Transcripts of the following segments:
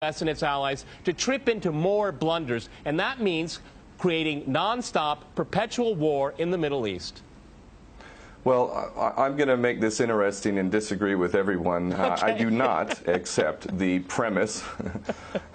U.S. and its allies to trip into more blunders, and that means creating nonstop, perpetual war in the Middle East. Well, I'm going to make this interesting and disagree with everyone. Okay. I do not accept the premise,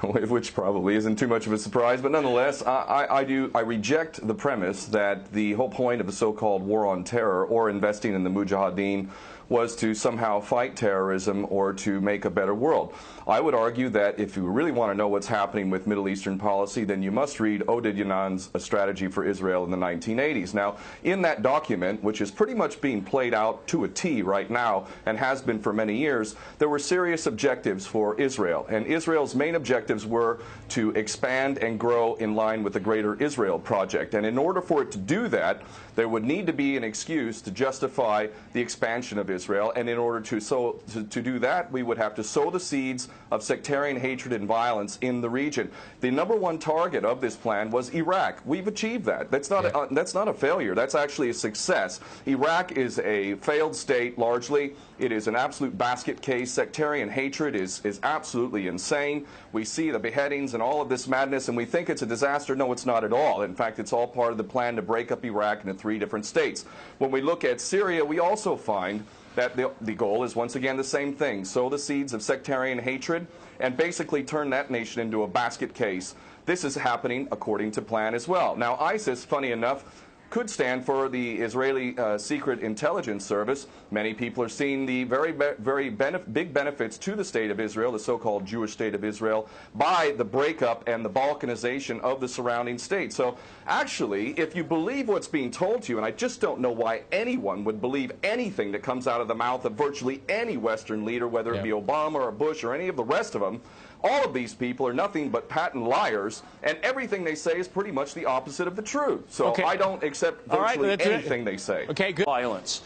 which probably isn't too much of a surprise, but nonetheless, I reject the premise that the whole point of the so-called war on terror or investing in the Mujahideen was to somehow fight terrorism or to make a better world. I would argue that if you really want to know what's happening with Middle Eastern policy, then you must read Oded Yanan's A Strategy for Israel in the 1980s. Now, in that document, which is pretty much being played out to a T right now and has been for many years, there were serious objectives for Israel. And Israel's main objectives were to expand and grow in line with the Greater Israel Project. And in order for it to do that, there would need to be an excuse to justify the expansion of Israel, and in order to do that, we would have to sow the seeds of sectarian hatred and violence in the region. The #1 target of this plan was Iraq. We've achieved that. That's not a failure. That's actually a success. Iraq is a failed state largely. It is an absolute basket case. Sectarian hatred is absolutely insane. We see the beheadings and all of this madness, and we think it's a disaster. No, it's not at all. In fact, it's all part of the plan to break up Iraq into 3 different states. When we look at Syria, we also find that the goal is once again the same thing: sow the seeds of sectarian hatred and basically turn that nation into a basket case. This is happening according to plan as well. Now, ISIS, funny enough, could stand for the Israeli Secret Intelligence Service. Many people are seeing the very big benefits to the state of Israel, the so-called Jewish state of Israel, by the breakup and the balkanization of the surrounding states. So actually, if you believe what's being told to you, and I just don't know why anyone would believe anything that comes out of the mouth of virtually any Western leader, whether it be Obama or Bush or any of the rest of them, all of these people are nothing but patent liars, and everything they say is pretty much the opposite of the truth. So I don't accept virtually anything they say. Okay, good. Violence.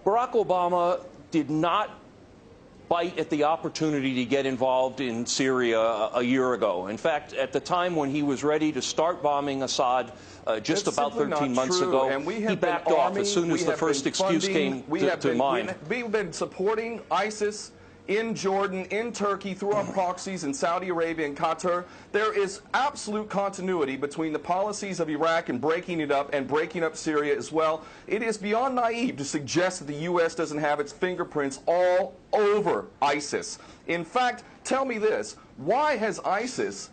Barack Obama did not bite at the opportunity to get involved in Syria a year ago. In fact, at the time when he was ready to start bombing Assad just about 13 months ago, and he backed off as soon as the first excuse came to mind. We've been supporting ISIS in Jordan, in Turkey, through our proxies in Saudi Arabia and Qatar. There is absolute continuity between the policies of Iraq and breaking it up and breaking up Syria as well. It is beyond naive to suggest that the U.S. doesn't have its fingerprints all over ISIS. In fact, tell me this: why has ISIS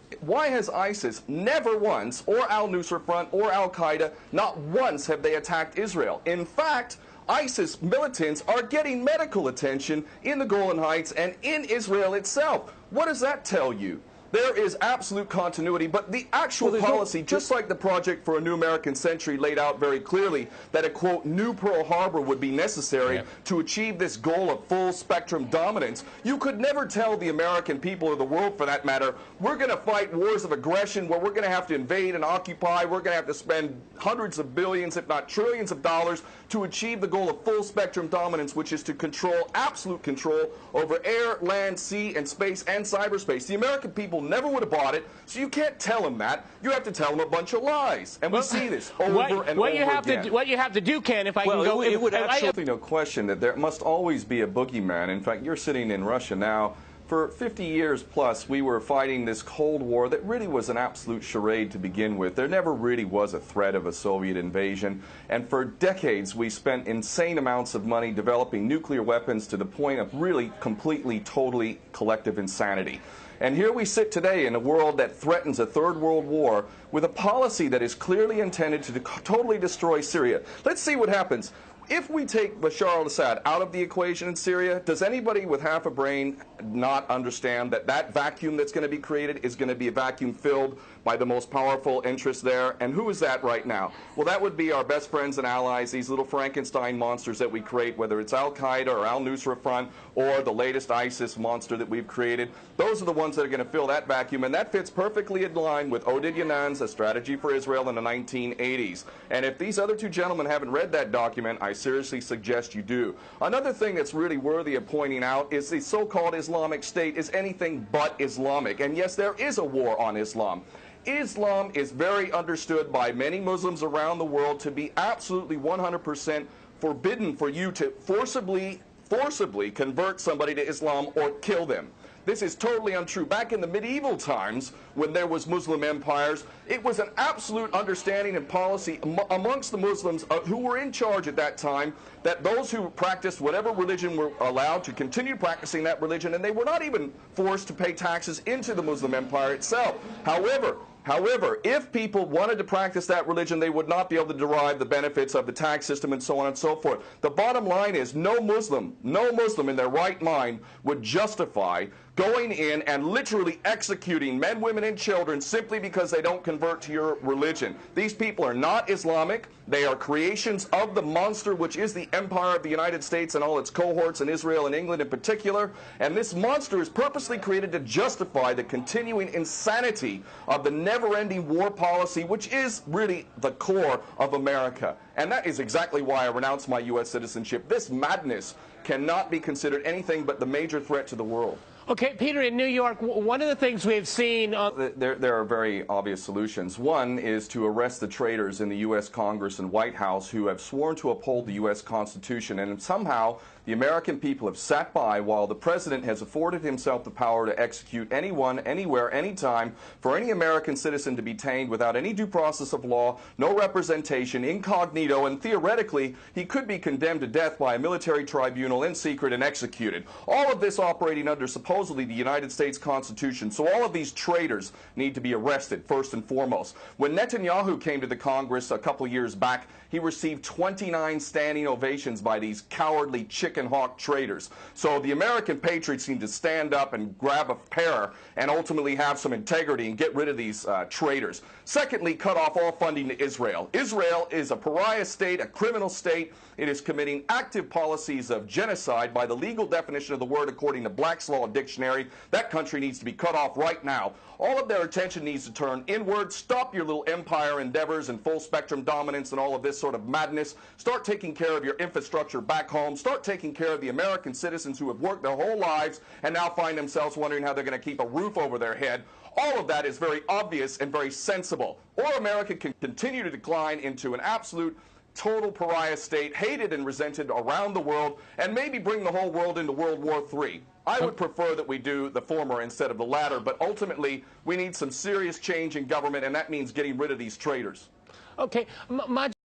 never once, or al-Nusra Front or al-Qaeda, not once have they attacked Israel? In fact, ISIS militants are getting medical attention in the Golan Heights and in Israel itself. What does that tell you? There is absolute continuity, but the actual policy, just like the Project for a New American Century laid out very clearly, that a, quote, new Pearl Harbor would be necessary to achieve this goal of full spectrum dominance. You could never tell the American people, or the world for that matter, we're going to fight wars of aggression where we're going to have to invade and occupy, we're going to have to spend hundreds of billions, if not trillions of dollars to achieve the goal of full spectrum dominance, which is to control, absolute control over air, land, sea, and space and cyberspace. The American people never would have bought it, so you can't tell them that. You have to tell them a bunch of lies. And we see this over and over again. What you have to do, Ken, if I can go... It would absolutely no question that there must always be a boogeyman. In fact, you're sitting in Russia now. For 50 years plus, we were fighting this Cold War that really was an absolute charade to begin with. There never really was a threat of a Soviet invasion. And for decades, we spent insane amounts of money developing nuclear weapons to the point of really completely, totally collective insanity. And here we sit today in a world that threatens a third world war with a policy that is clearly intended to totally destroy Syria. Let's see what happens. If we take Bashar al-Assad out of the equation in Syria, does anybody with half a brain not understand that that vacuum that's going to be created is going to be a vacuum filled by the most powerful interests there? And who is that right now? Well, that would be our best friends and allies, these little Frankenstein monsters that we create, whether it's al-Qaeda or al-Nusra Front or the latest ISIS monster that we've created. Those are the ones that are going to fill that vacuum, and that fits perfectly in line with Oded Yanan's A Strategy for Israel in the 1980s. And if these other two gentlemen haven't read that document, I seriously suggest you do. Another thing that's really worthy of pointing out is the so-called Islamic State is anything but Islamic. And yes, there is a war on Islam. Islam is very understood by many Muslims around the world to be absolutely 100% forbidden for you to forcibly convert somebody to Islam or kill them. This is totally untrue. Back in the medieval times, when there was Muslim empires, it was an absolute understanding and policy amongst the Muslims who were in charge at that time that those who practiced whatever religion were allowed to continue practicing that religion, and they were not even forced to pay taxes into the Muslim empire itself. However, if people wanted to practice that religion, they would not be able to derive the benefits of the tax system and so on and so forth. The bottom line is no Muslim in their right mind would justify going in and literally executing men, women, and children simply because they don't convert to your religion. These people are not Islamic. They are creations of the monster, which is the empire of the United States and all its cohorts in Israel and England in particular. And this monster is purposely created to justify the continuing insanity of the never-ending war policy, which is really the core of America. And that is exactly why I renounce my U.S. citizenship. This madness cannot be considered anything but the major threat to the world. Okay, Peter, in New York, one of the things we've seen... There are very obvious solutions. One is to arrest the traitors in the U.S. Congress and White House who have sworn to uphold the U.S. Constitution, and somehow the American people have sat by while the President has afforded himself the power to execute anyone, anywhere, anytime, for any American citizen to be detained without any due process of law, no representation, incognito, and theoretically, he could be condemned to death by a military tribunal in secret and executed. All of this operating under supposedly the United States Constitution. So all of these traitors need to be arrested, first and foremost. When Netanyahu came to the Congress a couple of years back, he received 29 standing ovations by these cowardly chicken hawk traitors. So the American patriots need to stand up and grab a pair and ultimately have some integrity and get rid of these traitors. Secondly, cut off all funding to Israel. Israel is a pariah state, a criminal state. It is committing active policies of genocide by the legal definition of the word according to Black's Law Dictionary. That country needs to be cut off right now. All of their attention needs to turn inward. Stop your little empire endeavors and full spectrum dominance and all of this sort of madness. Start taking care of your infrastructure back home. Start taking care of the American citizens who have worked their whole lives and now find themselves wondering how they're going to keep a roof over their head. All of that is very obvious and very sensible. Or America can continue to decline into an absolute total pariah state, hated and resented around the world, and maybe bring the whole world into World War III. I would prefer that we do the former instead of the latter, but ultimately we need some serious change in government, and that means getting rid of these traitors. Okay, Majid